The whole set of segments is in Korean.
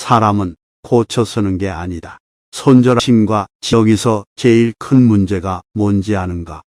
사람은 고쳐 쓰는 게 아니다. 손절심과 여기서 제일 큰 문제가 뭔지 아는가?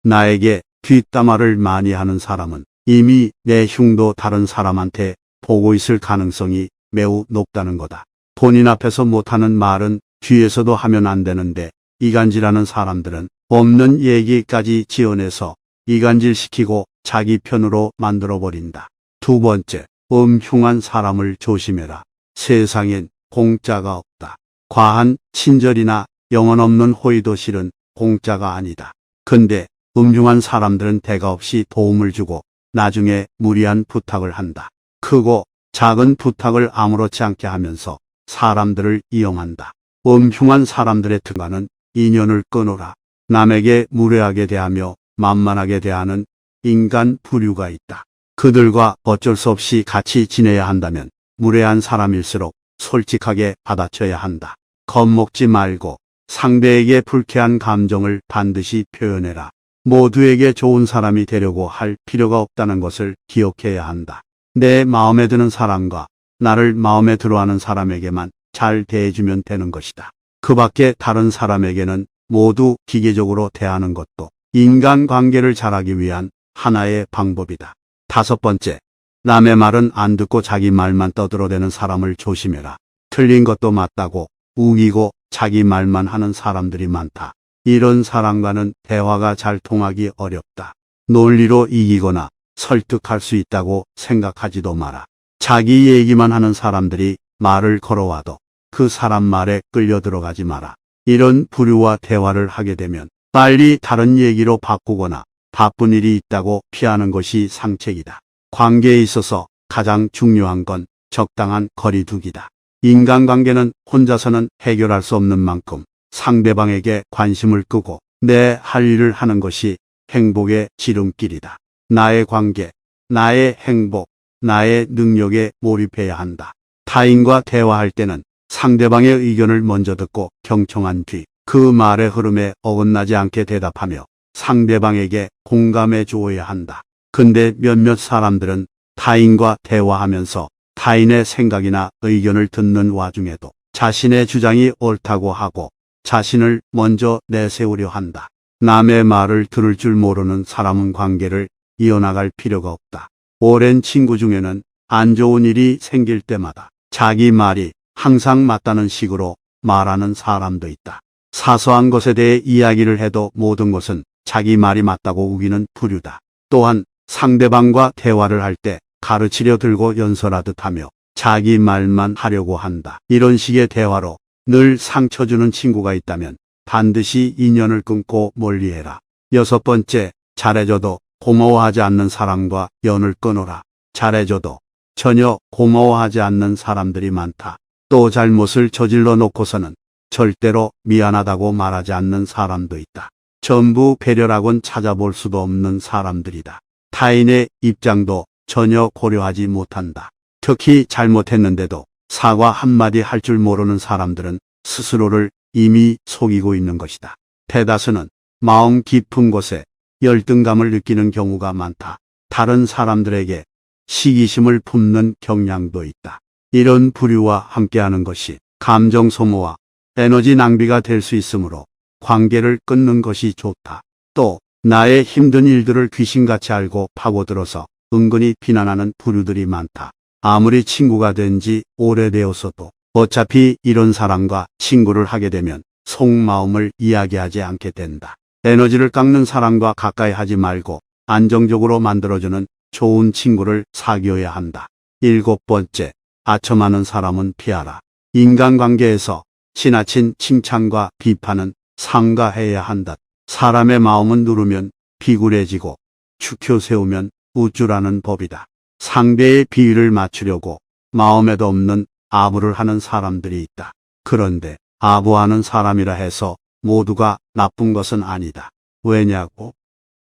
나에게 뒷담화를 많이 하는 사람은 이미 내 흉도 다른 사람한테 보고 있을 가능성이 매우 높다는 거다. 본인 앞에서 못하는 말은 뒤에서도 하면 안 되는데 이간질하는 사람들은 없는 얘기까지 지어내서 이간질시키고 자기 편으로 만들어버린다. 두 번째, 흉한 사람을 조심해라. 세상엔 공짜가 없다. 과한 친절이나 영혼 없는 호의도 실은 공짜가 아니다. 근데 흉한 사람들은 대가 없이 도움을 주고 나중에 무리한 부탁을 한다. 크고 작은 부탁을 아무렇지 않게 하면서 사람들을 이용한다. 흉한 사람들의 특징은 인연을 끊어라. 남에게 무례하게 대하며 만만하게 대하는 인간 부류가 있다. 그들과 어쩔 수 없이 같이 지내야 한다면 무례한 사람일수록 솔직하게 받아쳐야 한다. 겁먹지 말고 상대에게 불쾌한 감정을 반드시 표현해라. 모두에게 좋은 사람이 되려고 할 필요가 없다는 것을 기억해야 한다. 내 마음에 드는 사람과 나를 마음에 들어하는 사람에게만 잘 대해주면 되는 것이다. 그 밖에 다른 사람에게는 모두 기계적으로 대하는 것도 인간관계를 잘하기 위한 하나의 방법이다. 다섯 번째, 남의 말은 안 듣고 자기 말만 떠들어대는 사람을 조심해라. 틀린 것도 맞다고 우기고 자기 말만 하는 사람들이 많다. 이런 사람과는 대화가 잘 통하기 어렵다. 논리로 이기거나 설득할 수 있다고 생각하지도 마라. 자기 얘기만 하는 사람들이 말을 걸어와도 그 사람 말에 끌려 들어가지 마라. 이런 부류와 대화를 하게 되면 빨리 다른 얘기로 바꾸거나 바쁜 일이 있다고 피하는 것이 상책이다. 관계에 있어서 가장 중요한 건 적당한 거리두기다. 인간관계는 혼자서는 해결할 수 없는 만큼 상대방에게 관심을 끄고 내 할 일을 하는 것이 행복의 지름길이다. 나의 관계, 나의 행복, 나의 능력에 몰입해야 한다. 타인과 대화할 때는 상대방의 의견을 먼저 듣고 경청한 뒤 그 말의 흐름에 어긋나지 않게 대답하며 상대방에게 공감해 주어야 한다. 근데 몇몇 사람들은 타인과 대화하면서 타인의 생각이나 의견을 듣는 와중에도 자신의 주장이 옳다고 하고 자신을 먼저 내세우려 한다. 남의 말을 들을 줄 모르는 사람은 관계를 이어나갈 필요가 없다. 오랜 친구 중에는 안 좋은 일이 생길 때마다 자기 말이 항상 맞다는 식으로 말하는 사람도 있다. 사소한 것에 대해 이야기를 해도 모든 것은 자기 말이 맞다고 우기는 부류다. 또한 상대방과 대화를 할 때 가르치려 들고 연설하듯 하며 자기 말만 하려고 한다. 이런 식의 대화로 늘 상처 주는 친구가 있다면 반드시 인연을 끊고 멀리해라. 여섯 번째, 잘해줘도 고마워하지 않는 사람과 연을 끊어라. 잘해줘도 전혀 고마워하지 않는 사람들이 많다. 또 잘못을 저질러 놓고서는 절대로 미안하다고 말하지 않는 사람도 있다. 전부 배려라곤 찾아볼 수도 없는 사람들이다. 타인의 입장도 전혀 고려하지 못한다. 특히 잘못했는데도 사과 한마디 할 줄 모르는 사람들은 스스로를 이미 속이고 있는 것이다. 대다수는 마음 깊은 곳에 열등감을 느끼는 경우가 많다. 다른 사람들에게 시기심을 품는 경향도 있다. 이런 부류와 함께하는 것이 감정 소모와 에너지 낭비가 될 수 있으므로 관계를 끊는 것이 좋다. 또 나의 힘든 일들을 귀신같이 알고 파고들어서 은근히 비난하는 부류들이 많다. 아무리 친구가 된 지 오래되었어도 어차피 이런 사람과 친구를 하게 되면 속마음을 이야기하지 않게 된다. 에너지를 깎는 사람과 가까이 하지 말고 안정적으로 만들어주는 좋은 친구를 사귀어야 한다. 일곱 번째, 아첨하는 사람은 피하라. 인간관계에서 지나친 칭찬과 비판은 삼가해야 한다. 사람의 마음은 누르면 비굴해지고 축혀 세우면 우쭐하는 법이다. 상대의 비위를 맞추려고 마음에도 없는 아부를 하는 사람들이 있다. 그런데 아부하는 사람이라 해서 모두가 나쁜 것은 아니다. 왜냐고?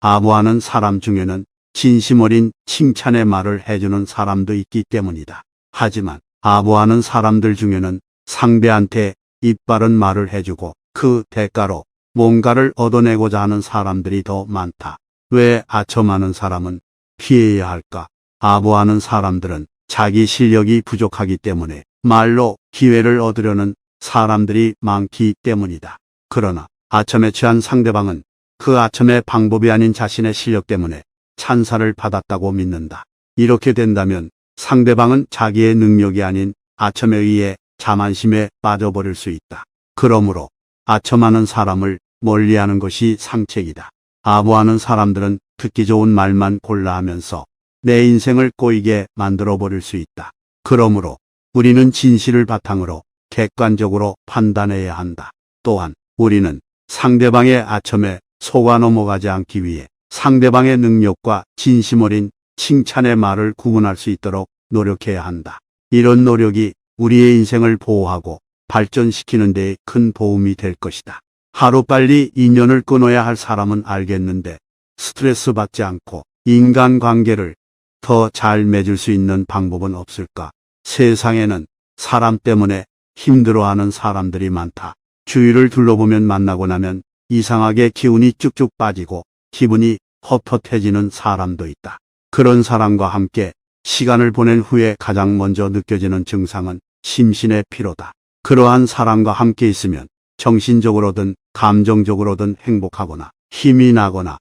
아부하는 사람 중에는 진심 어린 칭찬의 말을 해주는 사람도 있기 때문이다. 하지만 아부하는 사람들 중에는 상대한테 입바른 말을 해주고 그 대가로 뭔가를 얻어내고자 하는 사람들이 더 많다. 왜 아첨하는 사람은 피해야 할까? 아부하는 사람들은 자기 실력이 부족하기 때문에 말로 기회를 얻으려는 사람들이 많기 때문이다. 그러나 아첨에 취한 상대방은 그 아첨의 방법이 아닌 자신의 실력 때문에 찬사를 받았다고 믿는다. 이렇게 된다면 상대방은 자기의 능력이 아닌 아첨에 의해 자만심에 빠져버릴 수 있다. 그러므로 아첨하는 사람을 멀리하는 것이 상책이다. 아부하는 사람들은 듣기 좋은 말만 골라 하면서 내 인생을 꼬이게 만들어버릴 수 있다. 그러므로 우리는 진실을 바탕으로 객관적으로 판단해야 한다. 또한 우리는 상대방의 아첨에 속아 넘어가지 않기 위해 상대방의 능력과 진심 어린 칭찬의 말을 구분할 수 있도록 노력해야 한다. 이런 노력이 우리의 인생을 보호하고 발전시키는 데 큰 도움이 될 것이다. 하루빨리 인연을 끊어야 할 사람은 알겠는데 스트레스 받지 않고 인간관계를 더 잘 맺을 수 있는 방법은 없을까? 세상에는 사람 때문에 힘들어하는 사람들이 많다. 주위를 둘러보면 만나고 나면 이상하게 기운이 쭉쭉 빠지고 기분이 헛헛해지는 사람도 있다. 그런 사람과 함께 시간을 보낸 후에 가장 먼저 느껴지는 증상은 심신의 피로다. 그러한 사람과 함께 있으면 정신적으로든 감정적으로든 행복하거나 힘이 나거나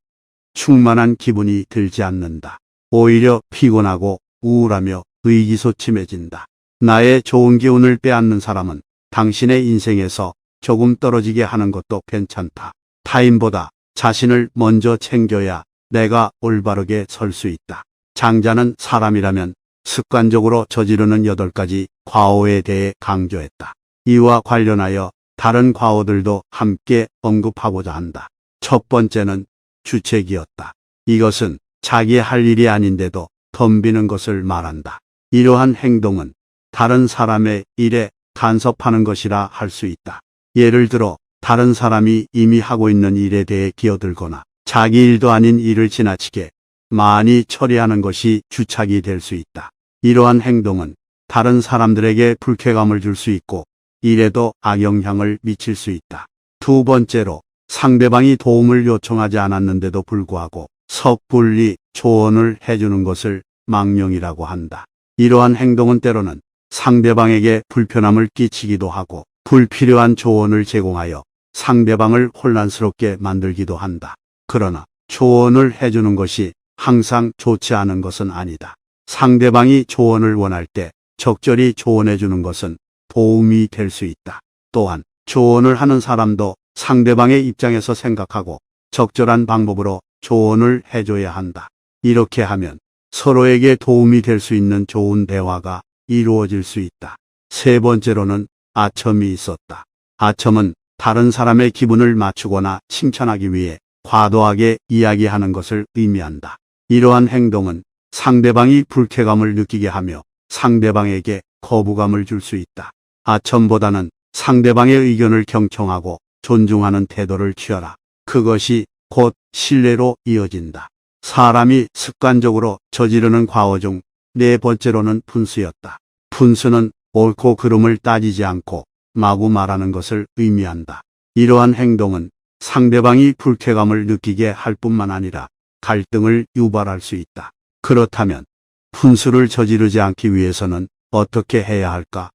충만한 기분이 들지 않는다. 오히려 피곤하고 우울하며 의기소침해진다. 나의 좋은 기운을 빼앗는 사람은 당신의 인생에서 조금 떨어지게 하는 것도 괜찮다. 타인보다 자신을 먼저 챙겨야 내가 올바르게 설 수 있다. 장자는 사람이라면 습관적으로 저지르는 8가지 과오에 대해 강조했다. 이와 관련하여 다른 과오들도 함께 언급하고자 한다. 첫 번째는 주책이었다. 이것은 자기 할 일이 아닌데도 덤비는 것을 말한다. 이러한 행동은 다른 사람의 일에 간섭하는 것이라 할 수 있다. 예를 들어 다른 사람이 이미 하고 있는 일에 대해 끼어들거나 자기 일도 아닌 일을 지나치게 많이 처리하는 것이 주착이 될 수 있다. 이러한 행동은 다른 사람들에게 불쾌감을 줄 수 있고 일에도 악영향을 미칠 수 있다. 두 번째로 상대방이 도움을 요청하지 않았는데도 불구하고 섣불리 조언을 해주는 것을 망령이라고 한다. 이러한 행동은 때로는 상대방에게 불편함을 끼치기도 하고 불필요한 조언을 제공하여 상대방을 혼란스럽게 만들기도 한다. 그러나 조언을 해주는 것이 항상 좋지 않은 것은 아니다. 상대방이 조언을 원할 때 적절히 조언해주는 것은 도움이 될 수 있다. 또한 조언을 하는 사람도 상대방의 입장에서 생각하고 적절한 방법으로 조언을 해줘야 한다. 이렇게 하면 서로에게 도움이 될 수 있는 좋은 대화가 이루어질 수 있다. 세 번째로는 아첨이 있었다. 아첨은 다른 사람의 기분을 맞추거나 칭찬하기 위해 과도하게 이야기하는 것을 의미한다. 이러한 행동은 상대방이 불쾌감을 느끼게 하며 상대방에게 거부감을 줄 수 있다. 아첨보다는 상대방의 의견을 경청하고 존중하는 태도를 취하라. 그것이 곧 신뢰로 이어진다. 사람이 습관적으로 저지르는 과오 중 네 번째로는 분수였다. 분수는 옳고 그름을 따지지 않고 마구 말하는 것을 의미한다. 이러한 행동은 상대방이 불쾌감을 느끼게 할 뿐만 아니라 갈등을 유발할 수 있다. 그렇다면 분수를 저지르지 않기 위해서는 어떻게 해야 할까?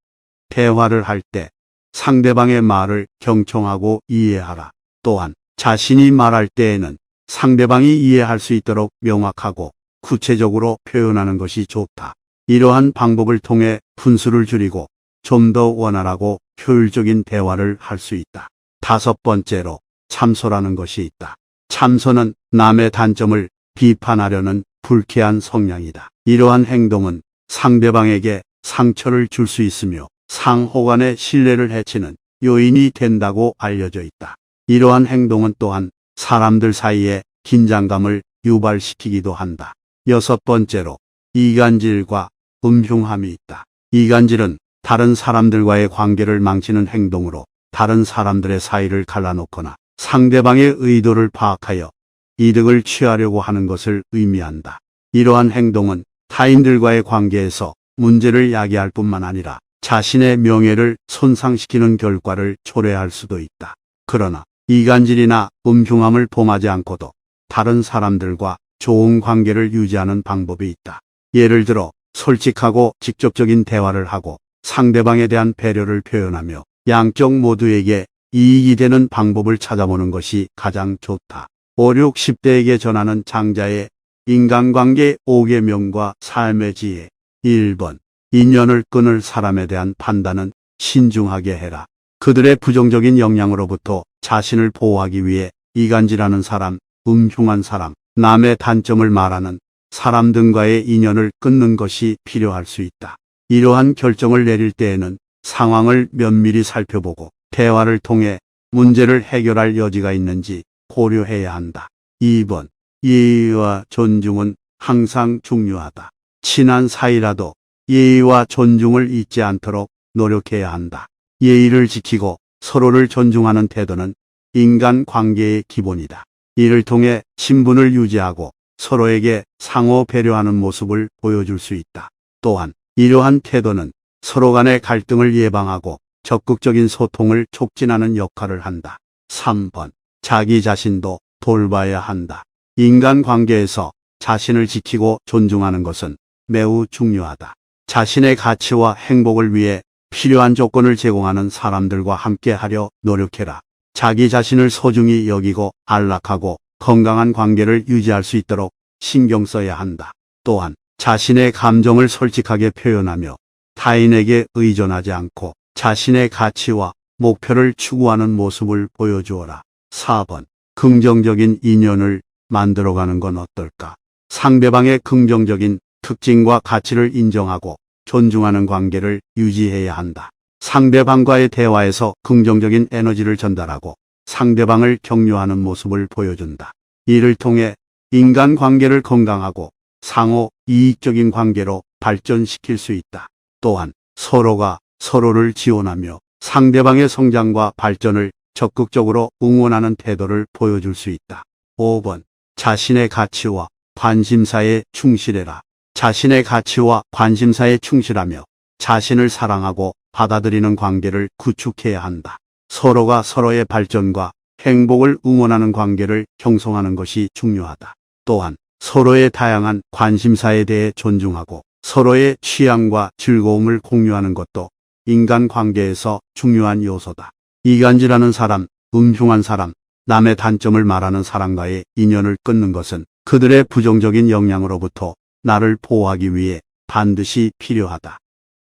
대화를 할 때 상대방의 말을 경청하고 이해하라. 또한 자신이 말할 때에는 상대방이 이해할 수 있도록 명확하고 구체적으로 표현하는 것이 좋다. 이러한 방법을 통해 분수를 줄이고 좀 더 원활하고 효율적인 대화를 할 수 있다. 다섯 번째로 참소라는 것이 있다. 참소는 남의 단점을 비판하려는 불쾌한 성향이다. 이러한 행동은 상대방에게 상처를 줄 수 있으며 상호 간의 신뢰를 해치는 요인이 된다고 알려져 있다. 이러한 행동은 또한 사람들 사이에 긴장감을 유발시키기도 한다. 여섯 번째로 이간질과 음흉함이 있다. 이간질은 다른 사람들과의 관계를 망치는 행동으로 다른 사람들의 사이를 갈라놓거나 상대방의 의도를 파악하여 이득을 취하려고 하는 것을 의미한다. 이러한 행동은 타인들과의 관계에서 문제를 야기할 뿐만 아니라 자신의 명예를 손상시키는 결과를 초래할 수도 있다. 그러나 이간질이나 음흉함을 범하지 않고도 다른 사람들과 좋은 관계를 유지하는 방법이 있다. 예를 들어 솔직하고 직접적인 대화를 하고 상대방에 대한 배려를 표현하며 양쪽 모두에게 이익이 되는 방법을 찾아보는 것이 가장 좋다. 5, 60대에게 전하는 장자의 인간관계 5계명과 삶의 지혜. 1번. 인연을 끊을 사람에 대한 판단은 신중하게 해라. 그들의 부정적인 영향으로부터 자신을 보호하기 위해 이간질하는 사람, 흉한 사람, 남의 단점을 말하는 사람 등과의 인연을 끊는 것이 필요할 수 있다. 이러한 결정을 내릴 때에는 상황을 면밀히 살펴보고 대화를 통해 문제를 해결할 여지가 있는지 고려해야 한다. 2번. 예의와 존중은 항상 중요하다. 친한 사이라도 예의와 존중을 잊지 않도록 노력해야 한다. 예의를 지키고 서로를 존중하는 태도는 인간 관계의 기본이다. 이를 통해 친분을 유지하고 서로에게 상호 배려하는 모습을 보여줄 수 있다. 또한 이러한 태도는 서로 간의 갈등을 예방하고 적극적인 소통을 촉진하는 역할을 한다. 3번. 자기 자신도 돌봐야 한다. 인간 관계에서 자신을 지키고 존중하는 것은 매우 중요하다. 자신의 가치와 행복을 위해 필요한 조건을 제공하는 사람들과 함께 하려 노력해라. 자기 자신을 소중히 여기고 안락하고 건강한 관계를 유지할 수 있도록 신경 써야 한다. 또한 자신의 감정을 솔직하게 표현하며 타인에게 의존하지 않고 자신의 가치와 목표를 추구하는 모습을 보여주어라. 4번. 긍정적인 인연을 만들어가는 건 어떨까? 상대방의 긍정적인 특징과 가치를 인정하고 존중하는 관계를 유지해야 한다. 상대방과의 대화에서 긍정적인 에너지를 전달하고 상대방을 격려하는 모습을 보여준다. 이를 통해 인간관계를 건강하고 상호 이익적인 관계로 발전시킬 수 있다. 또한 서로가 서로를 지원하며 상대방의 성장과 발전을 적극적으로 응원하는 태도를 보여줄 수 있다. 5번. 자신의 가치와 관심사에 충실해라. 자신의 가치와 관심사에 충실하며 자신을 사랑하고 받아들이는 관계를 구축해야 한다. 서로가 서로의 발전과 행복을 응원하는 관계를 형성하는 것이 중요하다. 또한 서로의 다양한 관심사에 대해 존중하고 서로의 취향과 즐거움을 공유하는 것도 인간관계에서 중요한 요소다. 이간질하는 사람, 흉한 사람, 남의 단점을 말하는 사람과의 인연을 끊는 것은 그들의 부정적인 영향으로부터 나를 보호하기 위해 반드시 필요하다.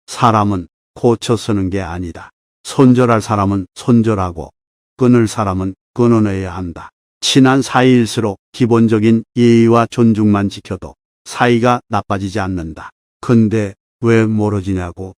사람은 고쳐 쓰는 게 아니다. 손절할 사람은 손절하고 끊을 사람은 끊어내야 한다. 친한 사이일수록 기본적인 예의와 존중만 지켜도 사이가 나빠지지 않는다. 근데 왜 멀어지냐고?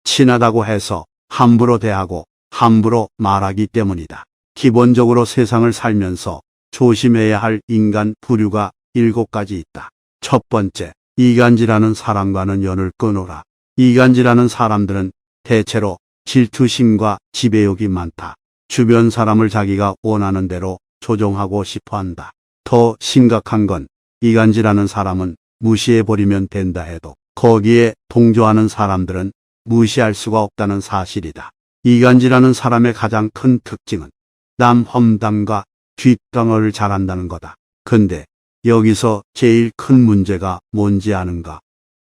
친하다고 해서 함부로 대하고 함부로 말하기 때문이다. 기본적으로 세상을 살면서 조심해야 할 인간 부류가 7가지 있다. 첫 번째, 이간질하는 사람과는 연을 끊어라. 이간질하는 사람들은 대체로 질투심과 지배욕이 많다. 주변 사람을 자기가 원하는 대로 조종하고 싶어 한다. 더 심각한 건 이간질하는 사람은 무시해버리면 된다 해도 거기에 동조하는 사람들은 무시할 수가 없다는 사실이다. 이간질하는 사람의 가장 큰 특징은 남 험담과 뒷담화를 잘한다는 거다. 근데 여기서 제일 큰 문제가 뭔지 아는가?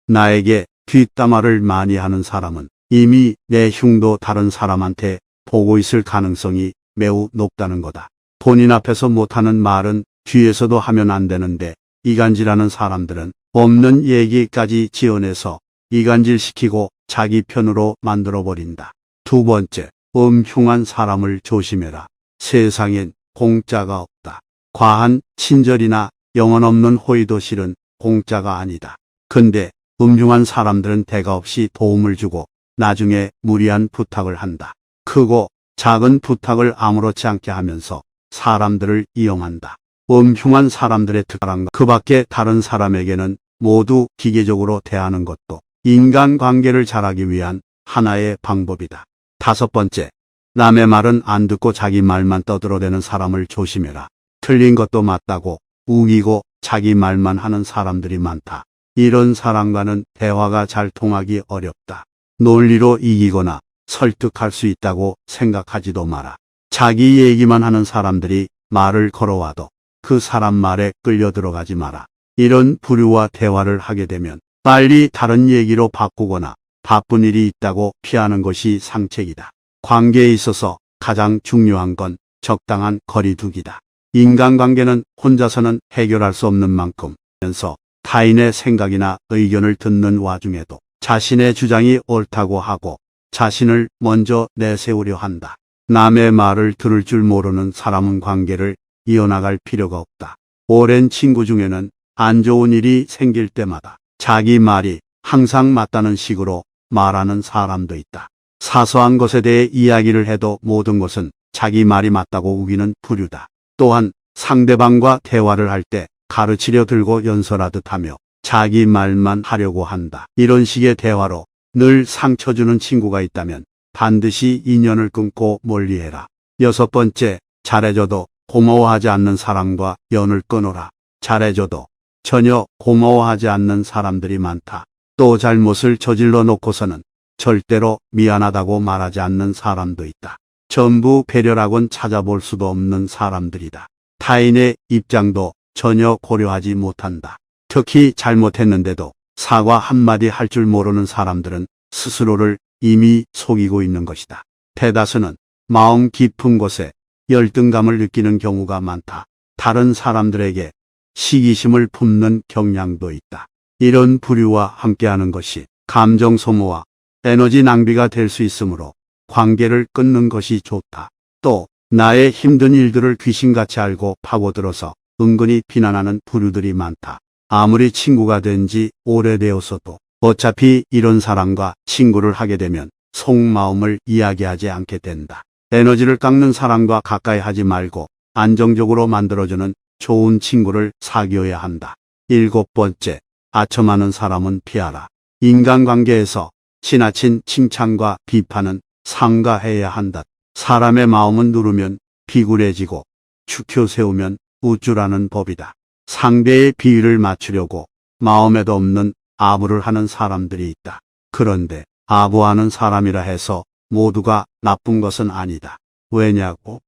나에게 뒷담화를 많이 하는 사람은 이미 내 흉도 다른 사람한테 보고 있을 가능성이 매우 높다는 거다. 본인 앞에서 못하는 말은 뒤에서도 하면 안 되는데 이간질하는 사람들은 없는 얘기까지 지어내서 이간질시키고 자기 편으로 만들어버린다. 두 번째, 흉한 사람을 조심해라. 세상엔 공짜가 없다. 과한 친절이나 영혼 없는 호의도 실은 공짜가 아니다. 근데 흉한 사람들은 대가 없이 도움을 주고 나중에 무리한 부탁을 한다. 크고 작은 부탁을 아무렇지 않게 하면서 사람들을 이용한다. 흉한 사람들의 특징과 그 밖에 다른 사람에게는 모두 기계적으로 대하는 것도 인간관계를 잘하기 위한 하나의 방법이다. 다섯 번째, 남의 말은 안 듣고 자기 말만 떠들어대는 사람을 조심해라. 틀린 것도 맞다고 우기고 자기 말만 하는 사람들이 많다. 이런 사람과는 대화가 잘 통하기 어렵다. 논리로 이기거나 설득할 수 있다고 생각하지도 마라. 자기 얘기만 하는 사람들이 말을 걸어와도 그 사람 말에 끌려 들어가지 마라. 이런 부류와 대화를 하게 되면 빨리 다른 얘기로 바꾸거나 바쁜 일이 있다고 피하는 것이 상책이다. 관계에 있어서 가장 중요한 건 적당한 거리두기다. 인간관계는 혼자서는 해결할 수 없는 만큼 면서 타인의 생각이나 의견을 듣는 와중에도 자신의 주장이 옳다고 하고 자신을 먼저 내세우려 한다. 남의 말을 들을 줄 모르는 사람은 관계를 이어나갈 필요가 없다. 오랜 친구 중에는 안 좋은 일이 생길 때마다 자기 말이 항상 맞다는 식으로 말하는 사람도 있다. 사소한 것에 대해 이야기를 해도 모든 것은 자기 말이 맞다고 우기는 부류다. 또한 상대방과 대화를 할 때 가르치려 들고 연설하듯 하며 자기 말만 하려고 한다. 이런 식의 대화로 늘 상처 주는 친구가 있다면 반드시 인연을 끊고 멀리해라. 6번째, 잘해줘도 고마워하지 않는 사람과 연을 끊어라. 잘해줘도 전혀 고마워하지 않는 사람들이 많다. 또 잘못을 저질러 놓고서는 절대로 미안하다고 말하지 않는 사람도 있다. 전부 배려라곤 찾아볼 수도 없는 사람들이다. 타인의 입장도 전혀 고려하지 못한다. 특히 잘못했는데도 사과 한마디 할 줄 모르는 사람들은 스스로를 이미 속이고 있는 것이다. 대다수는 마음 깊은 곳에 열등감을 느끼는 경우가 많다. 다른 사람들에게 시기심을 품는 경향도 있다. 이런 부류와 함께하는 것이 감정 소모와 에너지 낭비가 될 수 있으므로 관계를 끊는 것이 좋다. 또 나의 힘든 일들을 귀신같이 알고 파고들어서 은근히 비난하는 부류들이 많다. 아무리 친구가 된 지 오래되었어도 어차피 이런 사람과 친구를 하게 되면 속마음을 이야기하지 않게 된다. 에너지를 깎는 사람과 가까이 하지 말고 안정적으로 만들어주는 좋은 친구를 사귀어야 한다. 7번째, 아첨하는 사람은 피하라. 인간관계에서 지나친 칭찬과 비판은 삼가해야 한다. 사람의 마음은 누르면 비굴해지고 축혀 세우면 우쭐하는 법이다. 상대의 비위를 맞추려고 마음에도 없는 아부를 하는 사람들이 있다. 그런데 아부하는 사람이라 해서 모두가 나쁜 것은 아니다. 왜냐고?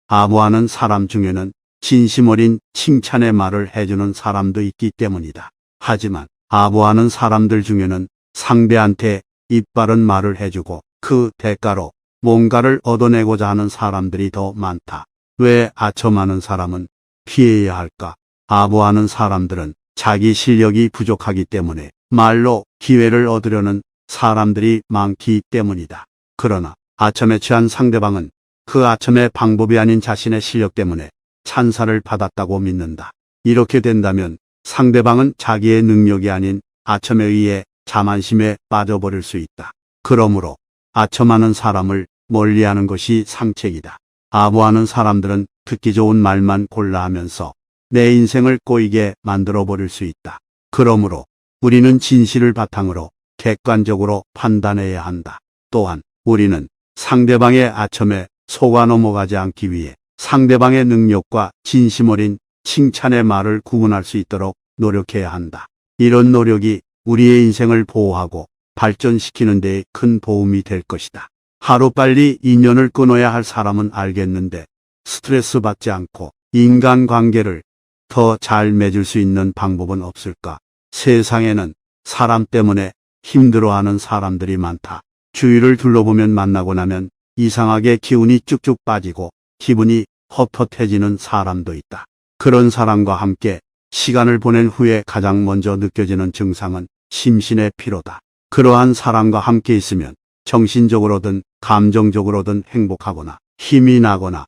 아부하는 사람 중에는 진심 어린 칭찬의 말을 해주는 사람도 있기 때문이다. 하지만 아부하는 사람들 중에는 상대한테 입바른 말을 해주고 그 대가로 뭔가를 얻어내고자 하는 사람들이 더 많다. 왜 아첨하는 사람은 피해야 할까? 아부하는 사람들은 자기 실력이 부족하기 때문에 말로 기회를 얻으려는 사람들이 많기 때문이다. 그러나 아첨에 취한 상대방은 그 아첨의 방법이 아닌 자신의 실력 때문에 찬사를 받았다고 믿는다. 이렇게 된다면 상대방은 자기의 능력이 아닌 아첨에 의해 자만심에 빠져버릴 수 있다. 그러므로 아첨하는 사람을 멀리하는 것이 상책이다. 아부하는 사람들은 듣기 좋은 말만 골라 하면서 내 인생을 꼬이게 만들어버릴 수 있다. 그러므로 우리는 진실을 바탕으로 객관적으로 판단해야 한다. 또한 우리는 상대방의 아첨에 속아 넘어가지 않기 위해 상대방의 능력과 진심 어린 칭찬의 말을 구분할 수 있도록 노력해야 한다. 이런 노력이 우리의 인생을 보호하고 발전시키는 데 큰 도움이 될 것이다. 하루빨리 인연을 끊어야 할 사람은 알겠는데 스트레스 받지 않고 인간관계를 더 잘 맺을 수 있는 방법은 없을까? 세상에는 사람 때문에 힘들어하는 사람들이 많다. 주위를 둘러보면 만나고 나면 이상하게 기운이 쭉쭉 빠지고 기분이 헛헛해지는 사람도 있다. 그런 사람과 함께 시간을 보낸 후에 가장 먼저 느껴지는 증상은 심신의 피로다. 그러한 사람과 함께 있으면 정신적으로든 감정적으로든 행복하거나 힘이 나거나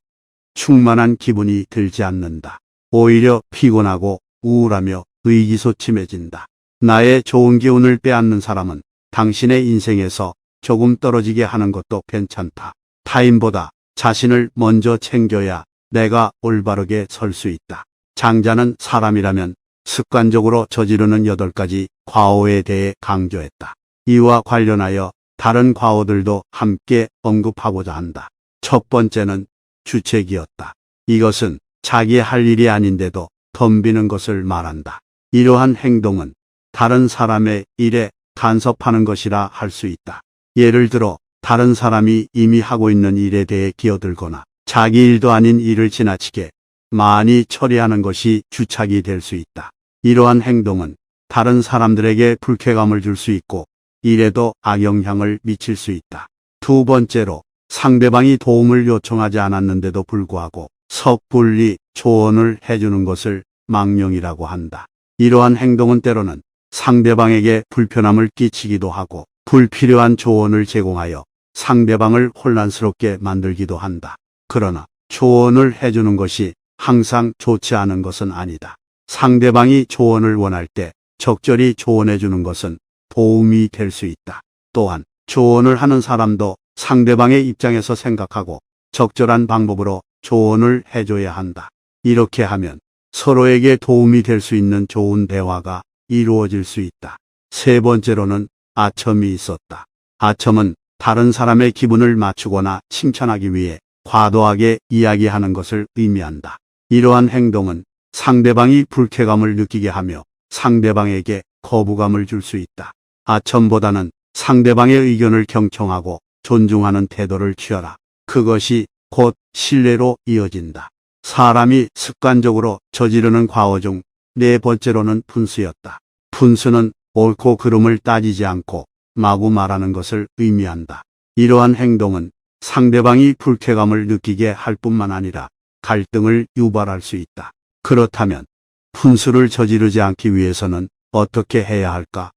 충만한 기분이 들지 않는다. 오히려 피곤하고 우울하며 의기소침해진다. 나의 좋은 기운을 빼앗는 사람은 당신의 인생에서 조금 떨어지게 하는 것도 괜찮다. 타인보다 자신을 먼저 챙겨야 내가 올바르게 설 수 있다. 장자는 사람이라면 습관적으로 저지르는 8가지 과오에 대해 강조했다. 이와 관련하여 다른 과오들도 함께 언급하고자 한다. 첫 번째는 주책이었다. 이것은 자기 할 일이 아닌데도 덤비는 것을 말한다. 이러한 행동은 다른 사람의 일에 간섭하는 것이라 할 수 있다. 예를 들어 다른 사람이 이미 하고 있는 일에 대해 끼어들거나 자기 일도 아닌 일을 지나치게 많이 처리하는 것이 주착이 될 수 있다. 이러한 행동은 다른 사람들에게 불쾌감을 줄 수 있고 일에도 악영향을 미칠 수 있다. 두 번째로 상대방이 도움을 요청하지 않았는데도 불구하고 섣불리 조언을 해주는 것을 망령이라고 한다. 이러한 행동은 때로는 상대방에게 불편함을 끼치기도 하고 불필요한 조언을 제공하여 상대방을 혼란스럽게 만들기도 한다. 그러나 조언을 해주는 것이 항상 좋지 않은 것은 아니다. 상대방이 조언을 원할 때 적절히 조언해주는 것은 도움이 될 수 있다. 또한 조언을 하는 사람도 상대방의 입장에서 생각하고 적절한 방법으로 조언을 해줘야 한다. 이렇게 하면 서로에게 도움이 될 수 있는 좋은 대화가 이루어질 수 있다. 세 번째로는 아첨이 있었다. 아첨은 다른 사람의 기분을 맞추거나 칭찬하기 위해 과도하게 이야기하는 것을 의미한다. 이러한 행동은 상대방이 불쾌감을 느끼게 하며 상대방에게 거부감을 줄 수 있다. 아첨보다는 상대방의 의견을 경청하고 존중하는 태도를 취하라. 그것이 곧 신뢰로 이어진다. 사람이 습관적으로 저지르는 과오 중 네 번째로는 분수였다. 분수는 옳고 그름을 따지지 않고 마구 말하는 것을 의미한다. 이러한 행동은 상대방이 불쾌감을 느끼게 할 뿐만 아니라 갈등을 유발할 수 있다. 그렇다면 분수를 저지르지 않기 위해서는 어떻게 해야 할까?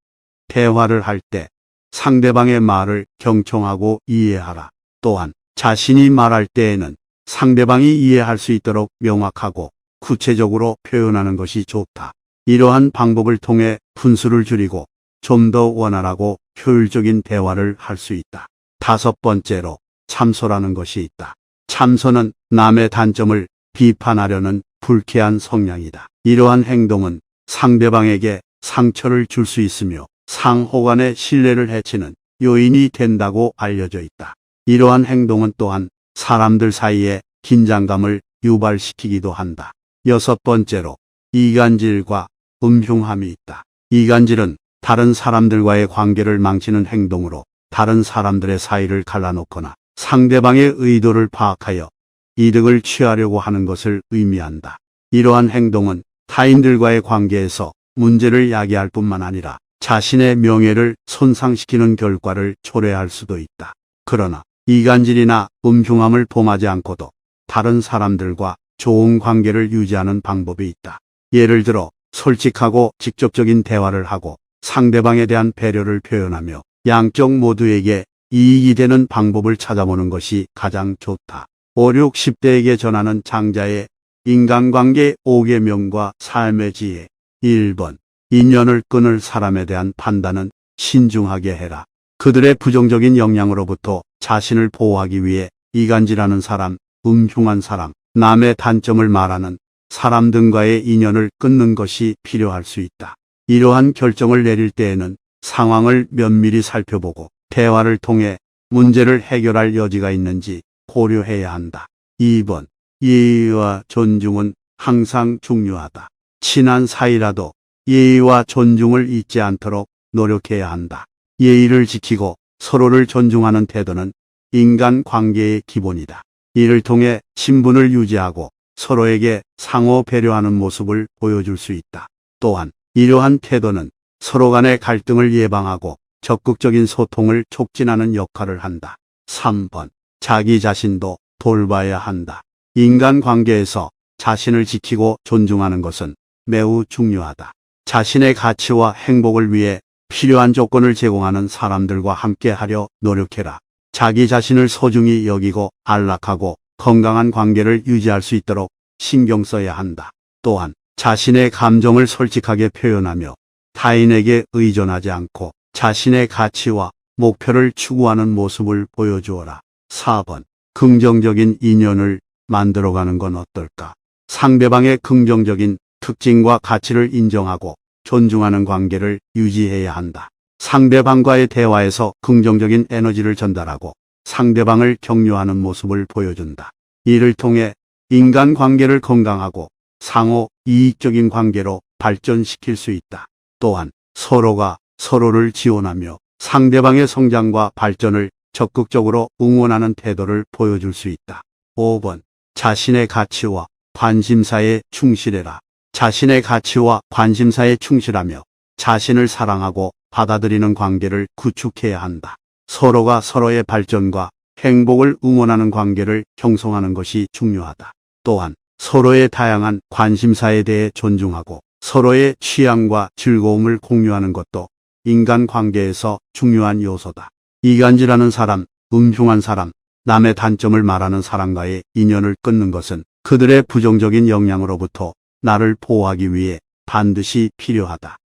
대화를 할 때 상대방의 말을 경청하고 이해하라. 또한 자신이 말할 때에는 상대방이 이해할 수 있도록 명확하고 구체적으로 표현하는 것이 좋다. 이러한 방법을 통해 분수를 줄이고 좀 더 원활하고 효율적인 대화를 할 수 있다. 다섯 번째로 참소라는 것이 있다. 참소는 남의 단점을 비판하려는 불쾌한 성향이다. 이러한 행동은 상대방에게 상처를 줄 수 있으며 상호 간의 신뢰를 해치는 요인이 된다고 알려져 있다. 이러한 행동은 또한 사람들 사이에 긴장감을 유발시키기도 한다. 여섯 번째로 이간질과 음흉함이 있다. 이간질은 다른 사람들과의 관계를 망치는 행동으로 다른 사람들의 사이를 갈라놓거나 상대방의 의도를 파악하여 이득을 취하려고 하는 것을 의미한다. 이러한 행동은 타인들과의 관계에서 문제를 야기할 뿐만 아니라 자신의 명예를 손상시키는 결과를 초래할 수도 있다. 그러나 이간질이나 음흉함을 범하지 않고도 다른 사람들과 좋은 관계를 유지하는 방법이 있다. 예를 들어 솔직하고 직접적인 대화를 하고 상대방에 대한 배려를 표현하며 양쪽 모두에게 이익이 되는 방법을 찾아보는 것이 가장 좋다. 5, 6, 10대에게 전하는 장자의 인간관계 5계명과 삶의 지혜. 1번. 인연을 끊을 사람에 대한 판단은 신중하게 해라. 그들의 부정적인 영향으로부터 자신을 보호하기 위해 이간질하는 사람, 음흉한 사람, 남의 단점을 말하는 사람 등과의 인연을 끊는 것이 필요할 수 있다. 이러한 결정을 내릴 때에는 상황을 면밀히 살펴보고 대화를 통해 문제를 해결할 여지가 있는지 고려해야 한다. 2번. 예의와 존중은 항상 중요하다. 친한 사이라도 예의와 존중을 잊지 않도록 노력해야 한다. 예의를 지키고 서로를 존중하는 태도는 인간 관계의 기본이다. 이를 통해 친분을 유지하고 서로에게 상호 배려하는 모습을 보여줄 수 있다. 또한 이러한 태도는 서로 간의 갈등을 예방하고 적극적인 소통을 촉진하는 역할을 한다. 3번. 자기 자신도 돌봐야 한다. 인간관계에서 자신을 지키고 존중하는 것은 매우 중요하다. 자신의 가치와 행복을 위해 필요한 조건을 제공하는 사람들과 함께하려 노력해라. 자기 자신을 소중히 여기고 안락하고 건강한 관계를 유지할 수 있도록 신경 써야 한다. 또한 자신의 감정을 솔직하게 표현하며 타인에게 의존하지 않고 자신의 가치와 목표를 추구하는 모습을 보여주어라. 4번. 긍정적인 인연을 만들어가는 건 어떨까? 상대방의 긍정적인 특징과 가치를 인정하고 존중하는 관계를 유지해야 한다. 상대방과의 대화에서 긍정적인 에너지를 전달하고 상대방을 격려하는 모습을 보여준다. 이를 통해 인간관계를 건강하고 상호 이익적인 관계로 발전시킬 수 있다. 또한 서로가 서로를 지원하며 상대방의 성장과 발전을 적극적으로 응원하는 태도를 보여줄 수 있다. 5번. 자신의 가치와 관심사에 충실해라. 자신의 가치와 관심사에 충실하며 자신을 사랑하고 받아들이는 관계를 구축해야 한다. 서로가 서로의 발전과 행복을 응원하는 관계를 형성하는 것이 중요하다. 또한 서로의 다양한 관심사에 대해 존중하고 서로의 취향과 즐거움을 공유하는 것도 인간관계에서 중요한 요소다. 이간질하는 사람, 음흉한 사람, 남의 단점을 말하는 사람과의 인연을 끊는 것은 그들의 부정적인 영향으로부터 나를 보호하기 위해 반드시 필요하다.